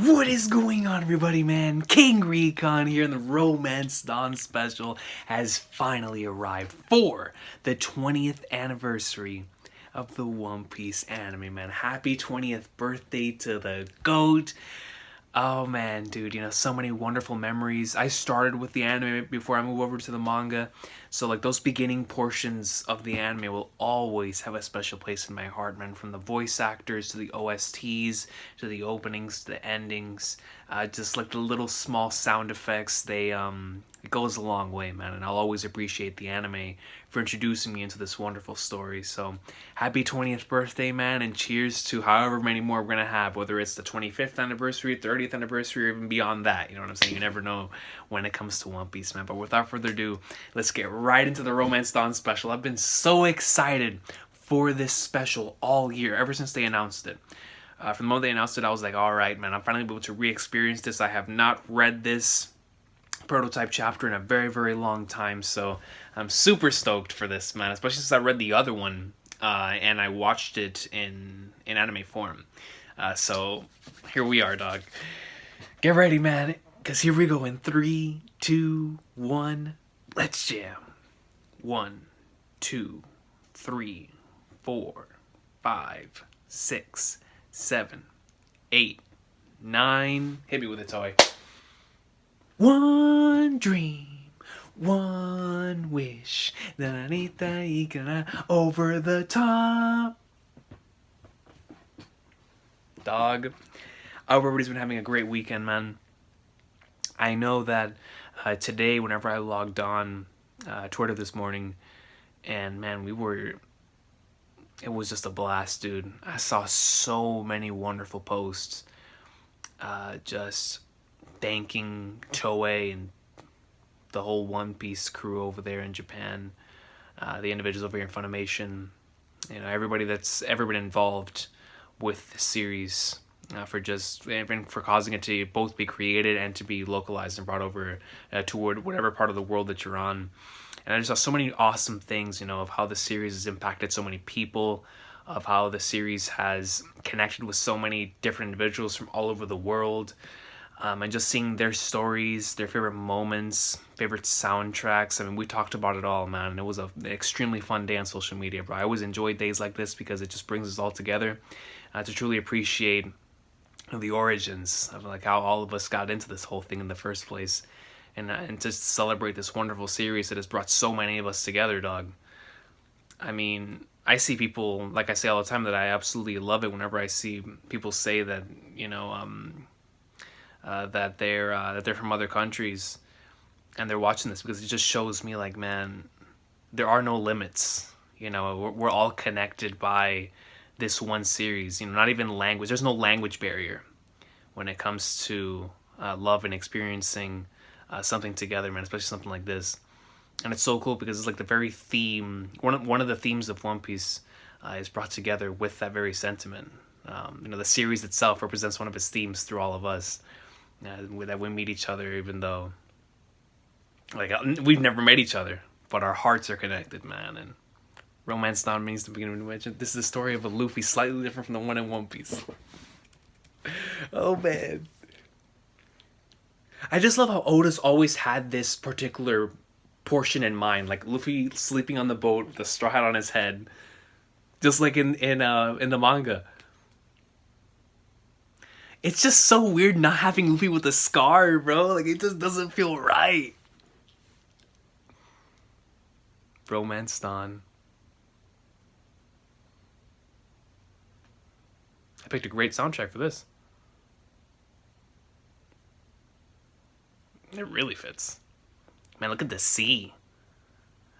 What is going on, everybody, man? King Recon here, and the Romance Dawn special has finally arrived for the 20th anniversary of the One Piece anime, man. Happy 20th birthday to the GOAT. Oh man, dude, so many wonderful memories. I started with the anime before I moved over to the manga. So like those beginning portions of the anime will always have a special place in my heart, man. From the voice actors to the OSTs to the openings to the endings, just like the little small sound effects. It goes a long way, man, and I'll always appreciate the anime for introducing me into this wonderful story. So, happy 20th birthday, man, and cheers to however many more we're gonna have, whether it's the 25th anniversary, 30th anniversary, or even beyond that. You know what I'm saying? You never know when it comes to One Piece, man. But without further ado, let's get right into the Romance Dawn special. I've been so excited for this special all year, ever since they announced it. From the moment they announced it, I was like, all right, man, I'm finally able to re-experience this. I have not read this prototype chapter in a very, very long time, so I'm super stoked for this, man, especially since I read the other one and I watched it in anime form. So here we are, dog. Get ready, man, because here we go in 3, 2, 1, let's jam. 1, 2, 3, 4, 5, 6, 7, 8, 9. Hit me with a toy. One dream, one wish, over the top. Dog, I hope everybody's been having a great weekend, man. I know that today, whenever I logged on Twitter this morning, and man, it was just a blast, dude. I saw so many wonderful posts, just thanking Toei and the whole One Piece crew over there in Japan, the individuals over here in Funimation, everybody that's ever been involved with the series, for causing it to both be created and to be localized and brought over toward whatever part of the world that you're on. And I just saw so many awesome things, of how the series has impacted so many people, of how the series has connected with so many different individuals from all over the world. And just seeing their stories, their favorite moments, favorite soundtracks. I mean, we talked about it all, man. And it was an extremely fun day on social media, bro. I always enjoy days like this because it just brings us all together to truly appreciate the origins of like how all of us got into this whole thing in the first place. And to celebrate this wonderful series that has brought so many of us together, dog. I mean, I see people, like I say all the time, that I absolutely love it whenever I see people say that, that they're from other countries and they're watching this, because it just shows me like, man, there are no limits. We're all connected by this one series. Not even language. There's no language barrier when it comes to love and experiencing something together, man. Especially something like this, and it's so cool because it's like the very theme. One of the themes of One Piece is brought together with that very sentiment. The series itself represents one of its themes through all of us. That we meet each other, even though like we've never met each other, but our hearts are connected, man. And Romance Dawn means the beginning of the. This is the story of a Luffy slightly different from the one in One Piece. Oh man, I just love how Oda's always had this particular portion in mind, like Luffy sleeping on the boat with a straw hat on his head, just like in the manga. It's just so weird not having Luffy with a scar, bro. Like, it just doesn't feel right. Romance Dawn. I picked a great soundtrack for this. It really fits. Man, look at the sea.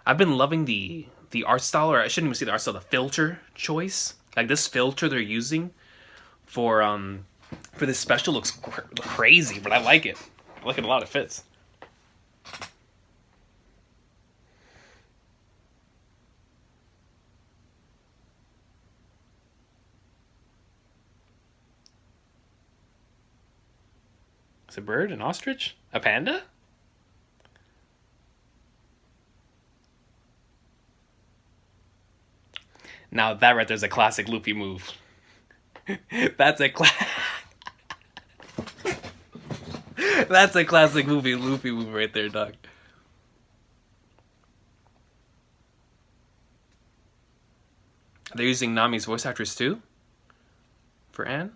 I've been loving the art style, or I shouldn't even say the art style, the filter choice. Like, this filter they're using for this special looks crazy, but I like it. I like it a lot. It fits. It's a bird, an ostrich, a panda. Now that right there's a classic Luffy move. That's a That's a classic movie, Luffy move right there, dog. They're using Nami's voice actress too? For Anne?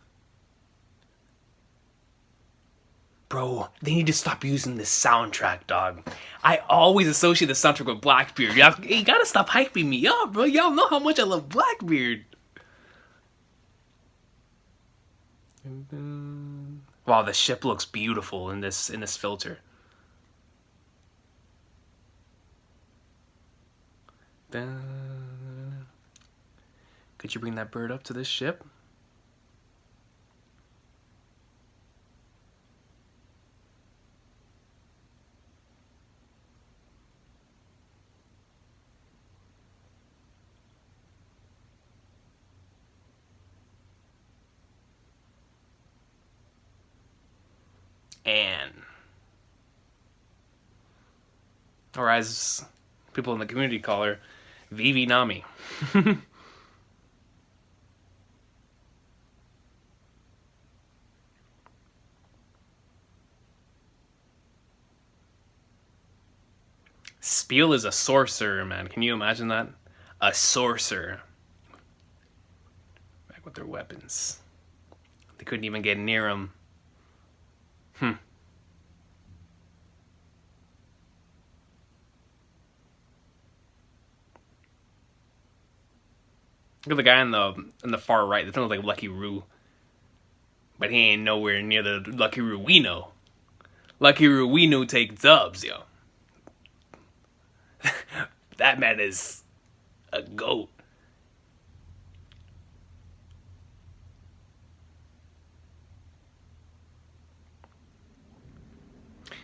Bro, they need to stop using this soundtrack, dog. I always associate the soundtrack with Blackbeard. You gotta stop hyping me up, bro. Y'all know how much I love Blackbeard. Wow, the ship looks beautiful in this filter. Could you bring that bird up to this ship? Anne. Or as people in the community call her, Vivi Nami. Spiel is a sorcerer, man. Can you imagine that? A sorcerer. Back with their weapons. They couldn't even get near him. Look at the guy in the far right. That sounds like Lucky Roo. But he ain't nowhere near the Lucky Roo we know. Lucky Roo we know take dubs, yo. That man is a goat.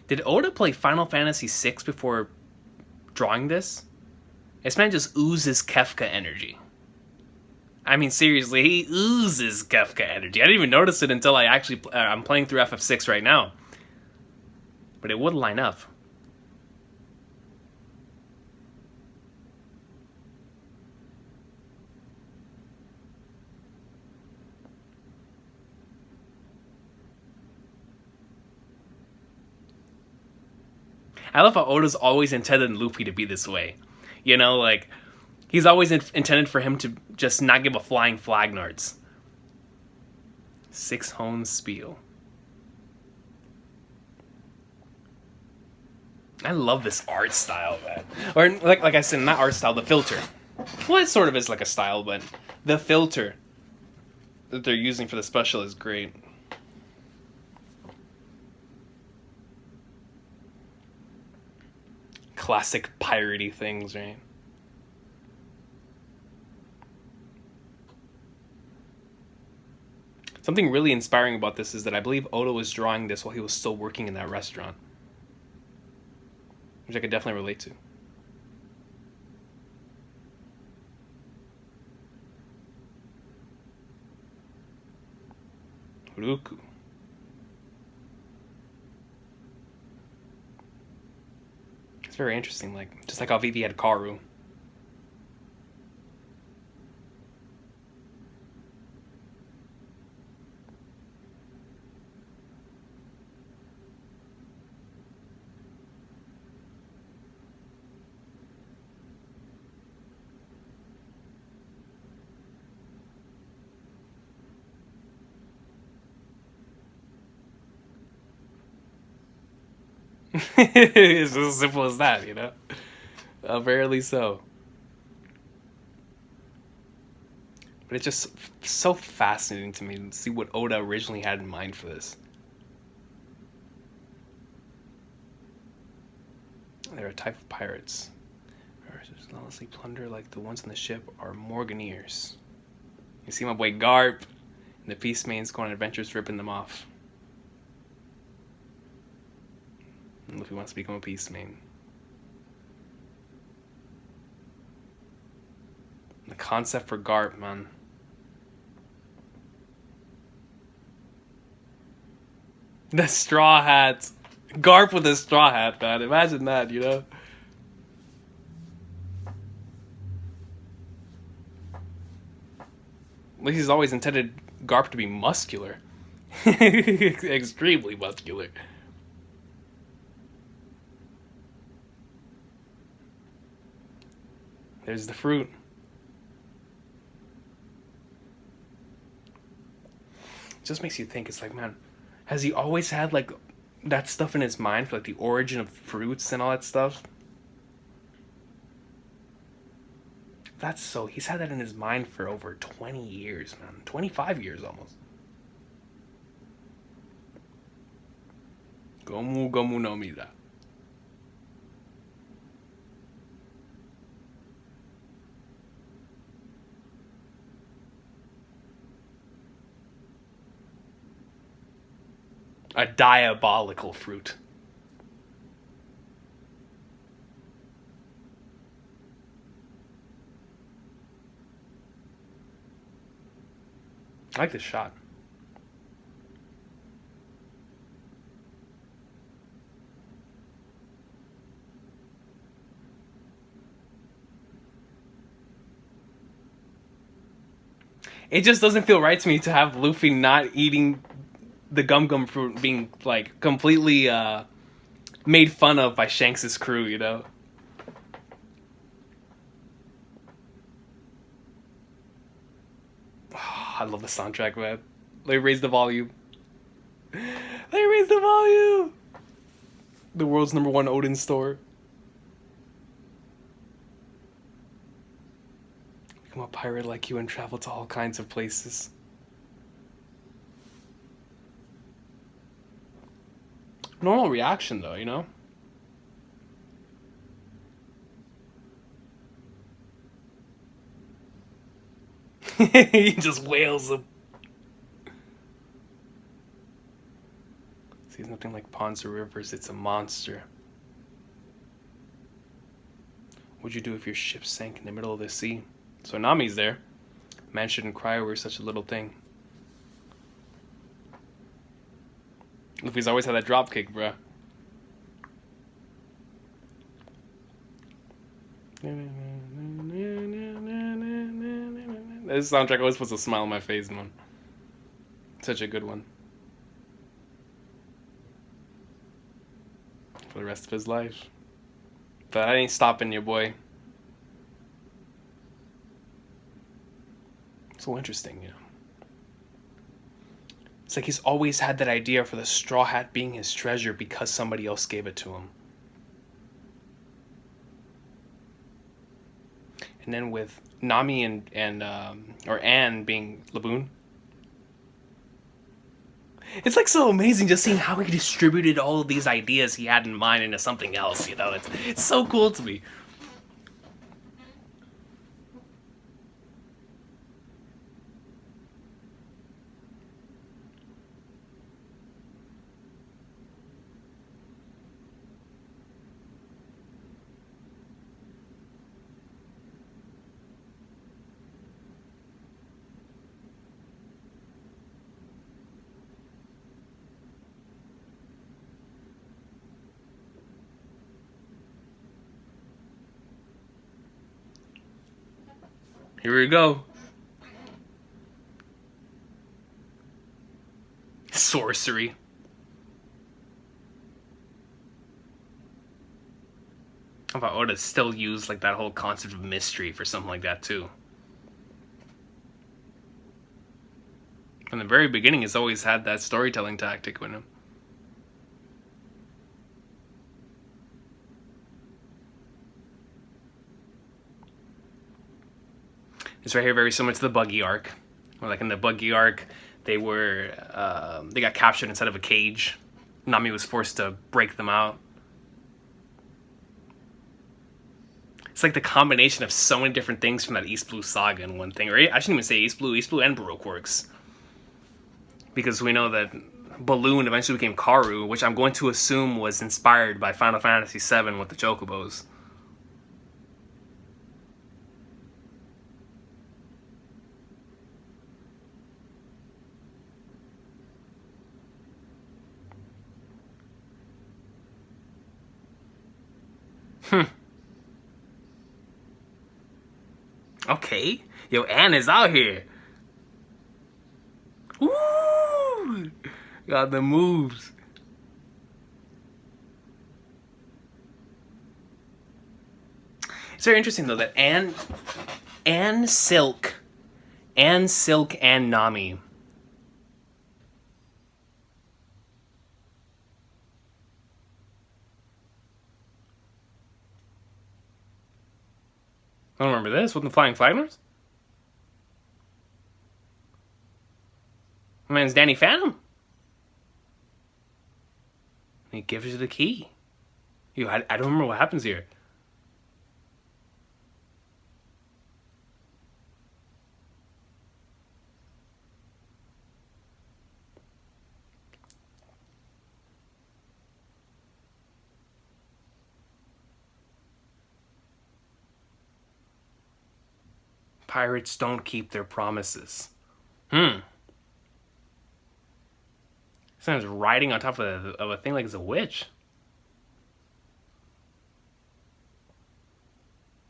Did Oda play Final Fantasy VI before drawing this? This man just oozes Kefka energy. I mean, seriously, he oozes Kefka energy. I didn't even notice it until I'm playing through FF6 right now. But it would line up. I love how Oda's always intended Luffy to be this way. You know, like, he's always intended for him to just not give a flying flag nards. 6 home spiel. I love this art style, man. Or, like I said, not art style, the filter. Well, it sort of is like a style, but the filter that they're using for the special is great. Classic piratey things, right? Something really inspiring about this is that I believe Oda was drawing this while he was still working in that restaurant. Which I could definitely relate to. Ruku. It's very interesting, like, just like how Vivi had Karu. It's as simple as that, you know? Apparently so. But it's just so fascinating to me to see what Oda originally had in mind for this. They're a type of pirates. Relentlessly plunder like the ones on the ship are Morganeers. You see my boy Garp and the Peace Mains going on adventures ripping them off. And Luffy wants to become a Peace Main. The concept for Garp, man. The straw hat. Garp with a straw hat, man. Imagine that, you know? At least he's always intended Garp to be muscular. Extremely muscular. There's the fruit. It just makes you think. It's like, man, has he always had like that stuff in his mind for like the origin of fruits and all that stuff? That's so. He's had that in his mind for over 20 years, man. 25 years almost. Gomu gomu no mira. A diabolical fruit. I like this shot. It just doesn't feel right to me to have Luffy not eating the gum gum fruit being like completely made fun of by Shanks' crew, you know? Oh, I love the soundtrack, man. Let me raise the volume. Let me raise the volume. The world's #1 Odin store. Become a pirate like you and travel to all kinds of places. Normal reaction, though, you know? He just wails him. See, it's nothing like ponds or rivers, it's a monster. What'd you do if your ship sank in the middle of the sea? So Nami's there. Man shouldn't cry over such a little thing. Luffy's always had that drop kick, bruh. This soundtrack always puts a smile on my face, man. Such a good one. For the rest of his life. But that ain't stopping you, boy. So interesting, you know. It's like he's always had that idea for the straw hat being his treasure because somebody else gave it to him. And then with Nami and Anne being Laboon, it's like so amazing just seeing how he distributed all of these ideas he had in mind into something else. You know, it's so cool to me. Here we go. Sorcery. How about Oda still use like that whole concept of mystery for something like that too? From the very beginning, he's always had that storytelling tactic with him. It's right here very similar to the Buggy arc. Where, like in the Buggy arc, they got captured inside of a cage. Nami was forced to break them out. It's like the combination of so many different things from that East Blue saga in one thing. Or I shouldn't even say East Blue and Baroque works. Because we know that Balloon eventually became Karu, which I'm going to assume was inspired by Final Fantasy VII with the Chocobos. Okay. Yo, Anne is out here. Woo! Got the moves. It's very interesting though that and Silk and Nami. I don't remember this with the Flying Flagners. My man's Danny Phantom. He gives you the key. I don't remember what happens here. Pirates don't keep their promises. Someone's riding on top of a thing like it's a witch.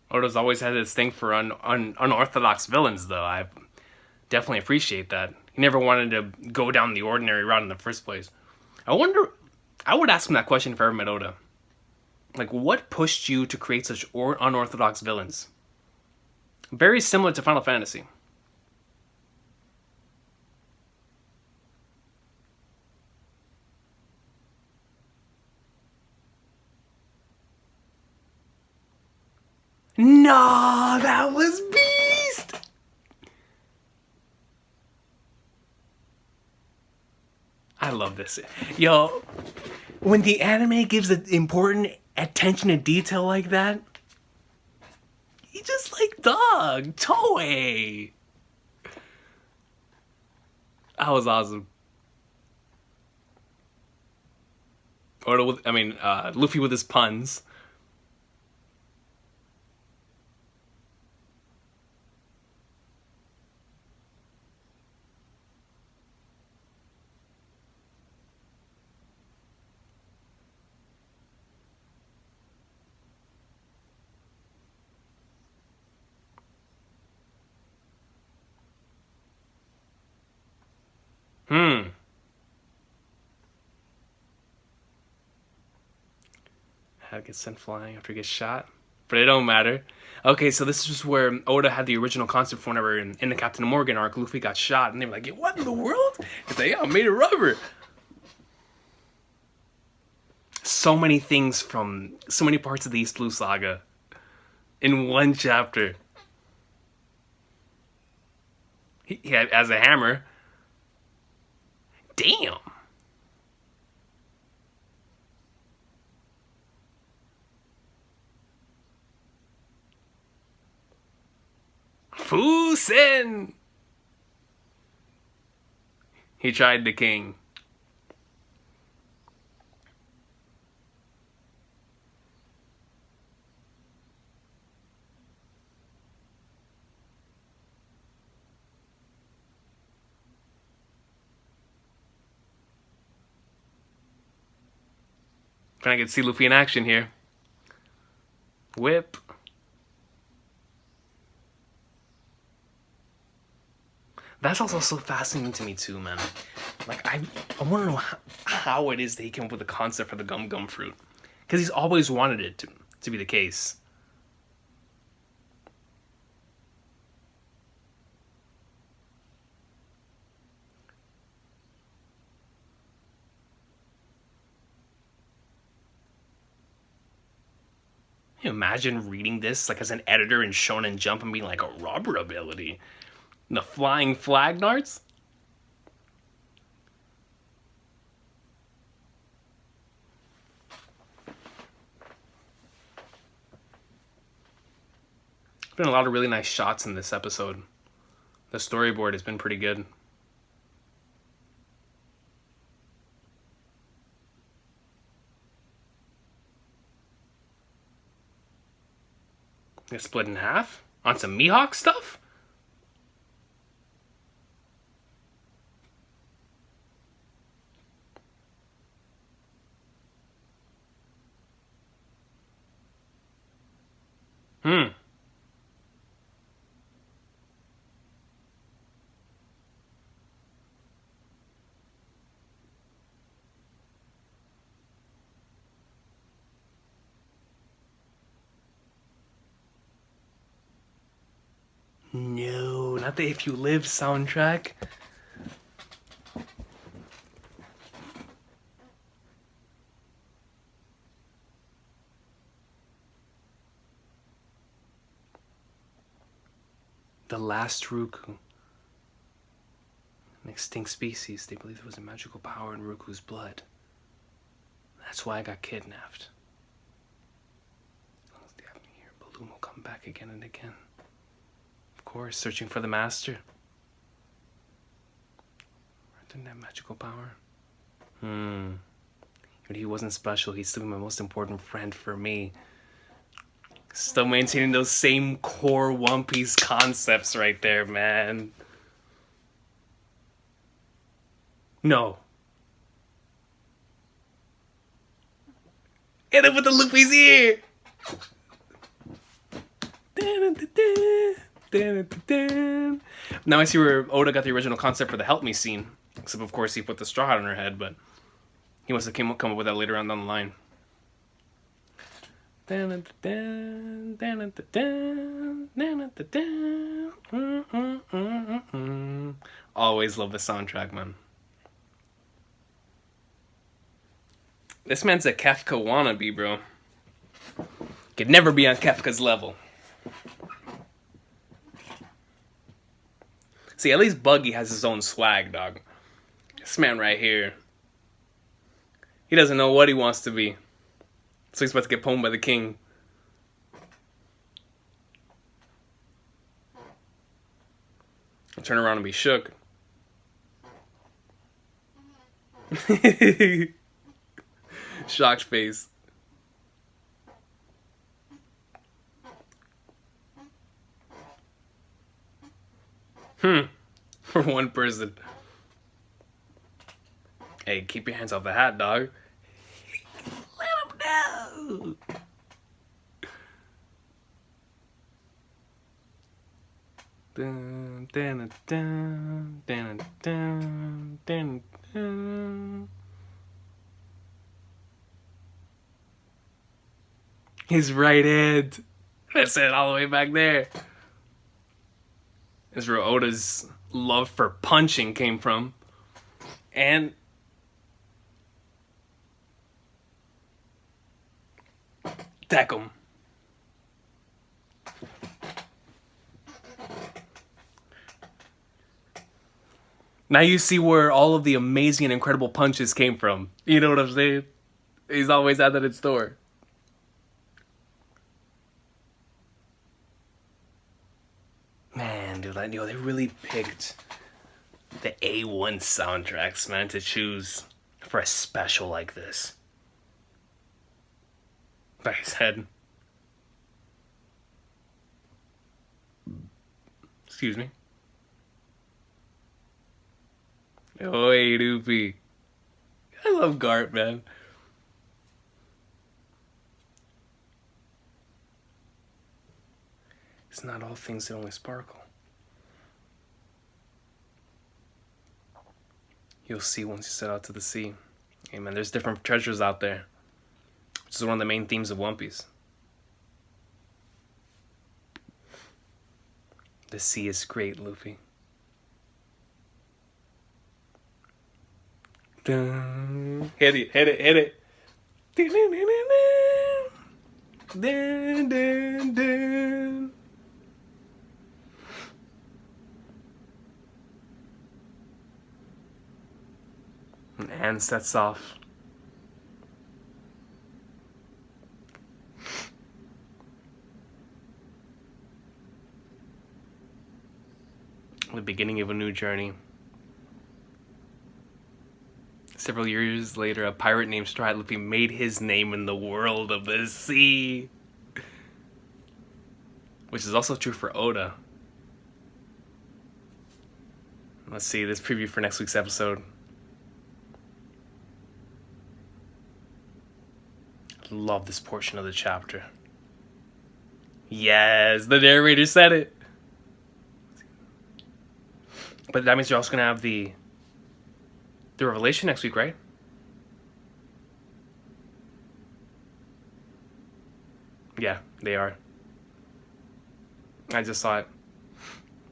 Oda's always had this thing for unorthodox villains, though. I definitely appreciate that. He never wanted to go down the ordinary route in the first place. I would ask him that question if I ever met Oda. Like, what pushed you to create such unorthodox villains? Very similar to Final Fantasy. No, that was Beast! I love this. Yo, when the anime gives an important attention to detail like that, you just like, dog, Toei. That was awesome. Luffy with his puns. How to get sent flying after he gets shot. But it don't matter. Okay, so this is where Oda had the original concept for whenever in the Captain Morgan arc, Luffy got shot, and they were like, what in the world? He's like, yeah, I made of rubber. So many things from so many parts of the East Blue Saga in one chapter. He has a hammer. Damn. Fusen! He tried the king. Trying to get to see Luffy in action here. Whip. That's also so fascinating to me too, man. Like, I want to know how it is that he came up with the concept for the gum gum fruit. Because he's always wanted it to be the case. Can you imagine reading this like as an editor in Shonen Jump and being like, a rubber ability? The flying flag darts? There's been a lot of really nice shots in this episode. The storyboard has been pretty good. Get split in half? On some Mihawk stuff? No, not the If You Live soundtrack. The last Ruku. An extinct species. They believe there was a magical power in Ruku's blood. That's why I got kidnapped. As long as they have me here, Balloon will come back again and again. Of course, searching for the master. Didn't have magical power. But he wasn't special. He's still my most important friend for me. Still maintaining those same core One Piece concepts right there, man. No. Hit him with the Luffy's ear! Now I see where Oda got the original concept for the Help Me scene. Except, of course, he put the straw hat on her head, but he must have come up with that later on down the line. Always love the soundtrack, man. This man's a Kefka wannabe, bro. Could never be on Kefka's level. See, at least Buggy has his own swag, dog. This man right here, he doesn't know what he wants to be. So he's about to get pwned by the king. I'll turn around and be shook. Shocked face. For one person. Hey, keep your hands off the hat, dog. Let him know. Dun, dun, dun, dun, dun, dun, dun. His right hand. That's it, all the way back there. That's where Oda's love for punching came from. And deck him. Now you see where all of the amazing and incredible punches came from. You know what I'm saying? He's always had that in store. Man, dude, I know they really picked the A1 soundtracks, man, to choose for a special like this. By his head. Excuse me. Oh, hey, Doopy. I love Gart, man. It's not all things that only sparkle. You'll see once you set out to the sea. Hey, man, there's different treasures out there. Which is one of the main themes of One Piece. The sea is great, Luffy. Dun. Hit it, hit it, hit it. Dun, dun, dun, dun, dun, dun. And sets off. The beginning of a new journey. Several years later, a pirate named Straw Hat Luffy made his name in the world of the sea. Which is also true for Oda. Let's see this preview for next week's episode. Love this portion of the chapter. Yes, the narrator said it. But that means you're also going to have the revelation next week, right? Yeah, they are. I just saw it.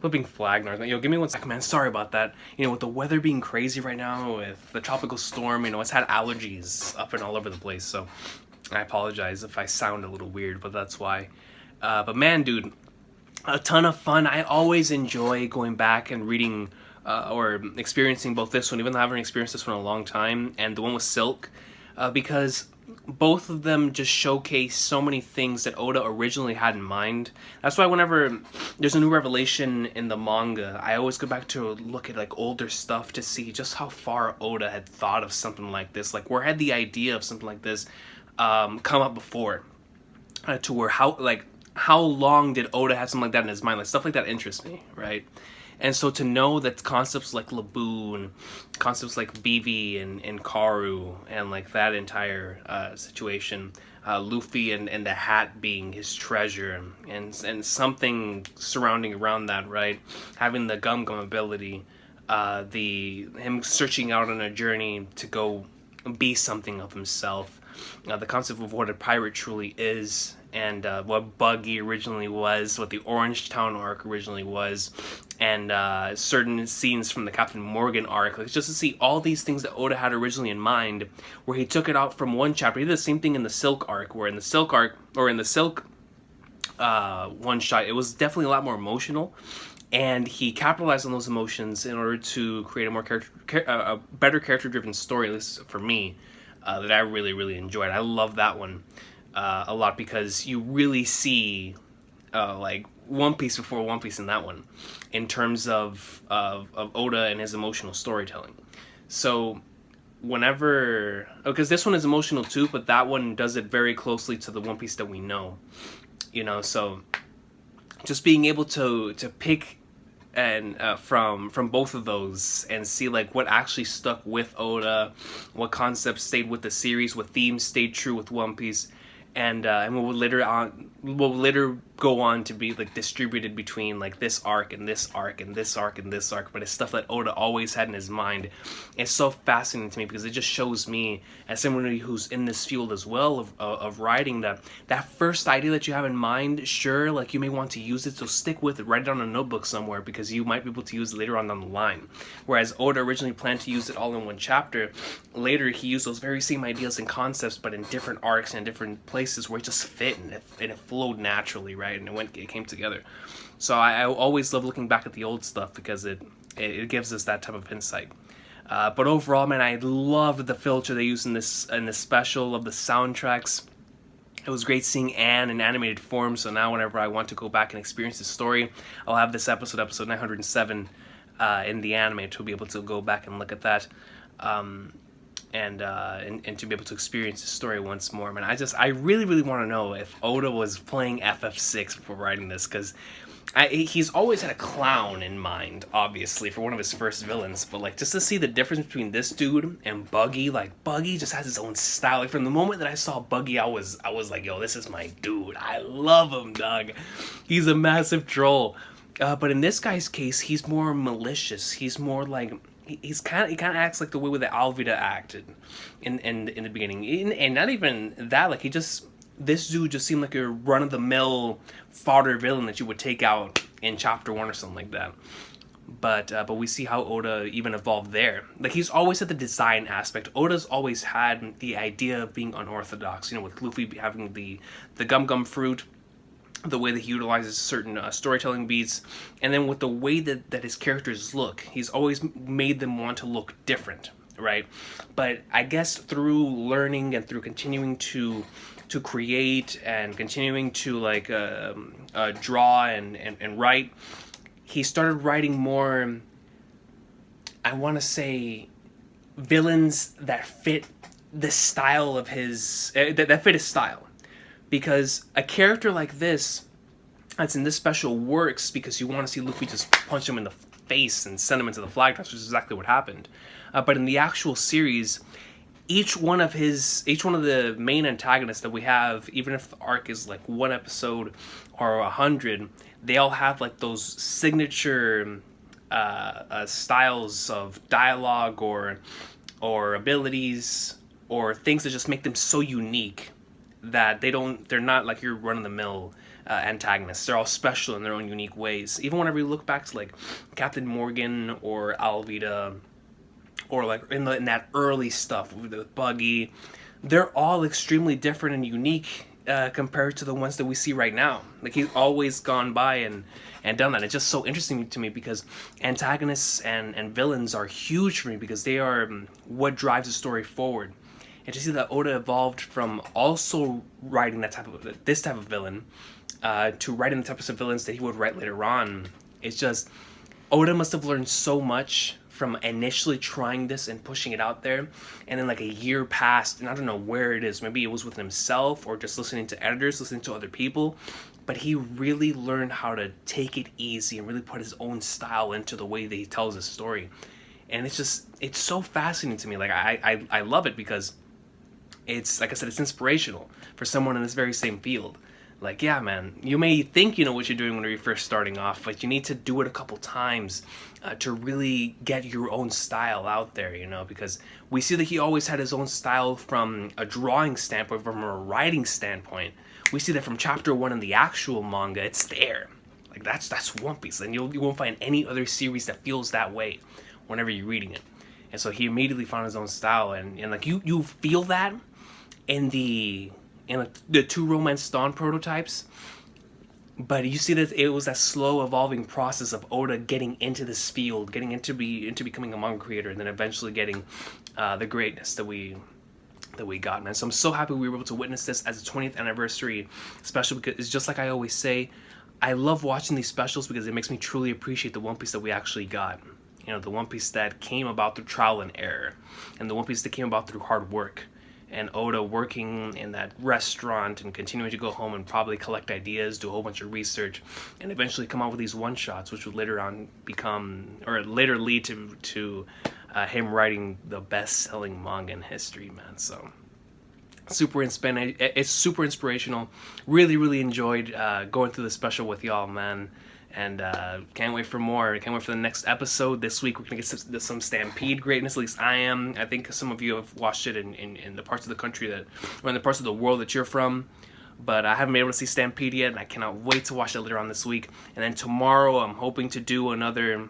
Flipping flag, North. Yo, give me one sec, man. Sorry about that. You know, with the weather being crazy right now, with the tropical storm, you know, it's had allergies up and all over the place. So I apologize if I sound a little weird, but that's why. But man, dude, a ton of fun. I always enjoy going back and reading or experiencing both this one, even though I haven't experienced this one in a long time, and the one with Silk, because both of them just showcase so many things that Oda originally had in mind. That's why whenever there's a new revelation in the manga, I always go back to look at like older stuff to see just how far Oda had thought of something like this. Like, where had the idea of something like this come up before? To where how long did Oda have something like that in his mind? Like, stuff like that interests me, right? And so to know that concepts like Laboon, concepts like BV and Karu, and like that entire situation, Luffy and the hat being his treasure, and something surrounding around that, right? Having the Gum Gum ability, him searching out on a journey to go be something of himself, the concept of what a pirate truly is, and what Buggy originally was, what the Orange Town arc originally was, and certain scenes from the Captain Morgan arc, like, just to see all these things that Oda had originally in mind, where he took it out from one chapter. He did the same thing in the Silk arc, where in the Silk arc, or in the Silk one shot, it was definitely a lot more emotional, and he capitalized on those emotions in order to create a more a better character-driven story, at least for me, that I really, really enjoyed. I love that one a lot, because you really see like One Piece before One Piece in that one, in terms of Oda and his emotional storytelling. So whenever, because this one is emotional too, but that one does it very closely to the One Piece that we know, you know. So just being able to pick and from both of those and see like what actually stuck with Oda, what concepts stayed with the series, what themes stayed true with One Piece, and what would later go on to be like distributed between like this arc and this arc and this arc and this arc, but it's stuff that Oda always had in his mind. It's so fascinating to me, because it just shows me, as somebody who's in this field as well of writing, that first idea that you have in mind, sure, like you may want to use it, so stick with it, write it on a notebook somewhere, because you might be able to use it later on down the line. Whereas Oda originally planned to use it all in one chapter, later he used those very same ideas and concepts, but in different arcs and different places where it just fit, and it flowed naturally, right? And it came together. So I always love looking back at the old stuff, because it gives us that type of insight. But overall, man, I loved the filter they used in this special of the soundtracks. It was great seeing Anne in animated form, so now whenever I want to go back and experience the story, I'll have this episode 907, in the anime, to be able to go back and look at that. And to be able to experience the story once more, man. I really, really want to know if Oda was playing FF6 before writing this, because he's always had a clown in mind, obviously, for one of his first villains, but like, just to see the difference between this dude and Buggy, like, Buggy just has his own style. Like, from the moment that I saw Buggy, I was like, yo, this is my dude. I love him, dog. He's a massive troll. But in this guy's case, he's more malicious. He's more like, he kind of acts like the way that Alvida acted in the beginning, and not even that. Like, this dude just seemed like a run of the mill fodder villain that you would take out in chapter 1 or something like that. But we see how Oda even evolved there. Like, he's always had the design aspect. Oda's always had the idea of being unorthodox. You know, with Luffy having the Gum Gum fruit, the way that he utilizes certain storytelling beats, and then with the way that his characters look, he's always made them want to look different, right? But I guess through learning and through continuing to create and continuing to like draw and write, he started writing more, I want to say, villains that fit the style of his that fit his style. Because a character like this, that's in this special, works because you want to see Luffy just punch him in the face and send him into the flag toss, which is exactly what happened. But in the actual series, each one of the main antagonists that we have, even if the arc is like 1 episode or 100, they all have like those signature styles of dialogue or abilities or things that just make them so unique that they're not like your run-of-the-mill antagonists. They're all special in their own unique ways. Even whenever you look back to like Captain Morgan or Alvida, or like in that early stuff with Buggy, they're all extremely different and unique compared to the ones that we see right now. Like he's always gone by and done that. It's just so interesting to me because antagonists and villains are huge for me because they are what drives the story forward. And to see that Oda evolved from also writing this type of villain to writing the types of villains that he would write later on, it's just Oda must have learned so much from initially trying this and pushing it out there, and then like a year passed, and I don't know where it is. Maybe it was with himself or just listening to editors, listening to other people, but he really learned how to take it easy and really put his own style into the way that he tells his story. And it's so fascinating to me. Like I love it because it's, like I said, it's inspirational for someone in this very same field. Like, yeah, man, you may think you know what you're doing when you're first starting off, but you need to do it a couple times to really get your own style out there, you know, because we see that he always had his own style from a drawing standpoint, from a writing standpoint. We see that from chapter 1 in the actual manga, it's there. Like, that's One Piece, and you won't find any other series that feels that way whenever you're reading it. And so he immediately found his own style, and like you feel that in the two Romance Dawn prototypes, but you see that it was that slow evolving process of Oda getting into this field, getting into becoming a manga creator, and then eventually getting the greatness that we got, man. So I'm so happy we were able to witness this as a 20th anniversary special, because it's just like I always say, I love watching these specials because it makes me truly appreciate the One Piece that we actually got. You know, the One Piece that came about through trial and error, and the One Piece that came about through hard work. And Oda working in that restaurant and continuing to go home and probably collect ideas, do a whole bunch of research, and eventually come out with these one-shots, which would later on later lead to him writing the best-selling manga in history, man. So it's super inspirational. Really, really enjoyed going through the special with y'all, man. And can't wait for more. Can't wait for the next episode. This week we're gonna get some Stampede greatness. At least I am. I think some of you have watched it in the parts of the country or in the parts of the world that you're from. But I haven't been able to see Stampede yet, and I cannot wait to watch it later on this week. And then tomorrow I'm hoping to do another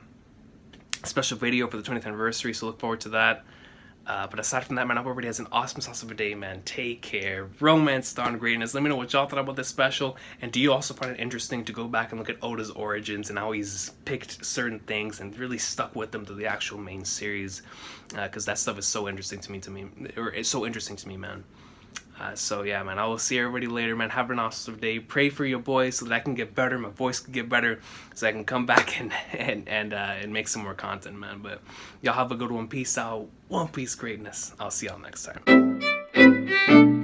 special video for the 20th anniversary, so look forward to that. But aside from that, man, I hope everybody has an awesome of a day, man. Take care. Romance Dawn greatness. Let me know what y'all thought about this special. And do you also find it interesting to go back and look at Oda's origins and how he's picked certain things and really stuck with them to the actual main series? Because that stuff is so interesting to me, or it's so interesting to me, man. So yeah, man, I will see everybody later, man. Have an awesome day. Pray for your boy so that I can get better, my voice can get better, so I can come back and make some more content, man. But y'all have a good one. Peace out. One Piece greatness. I'll see y'all next time.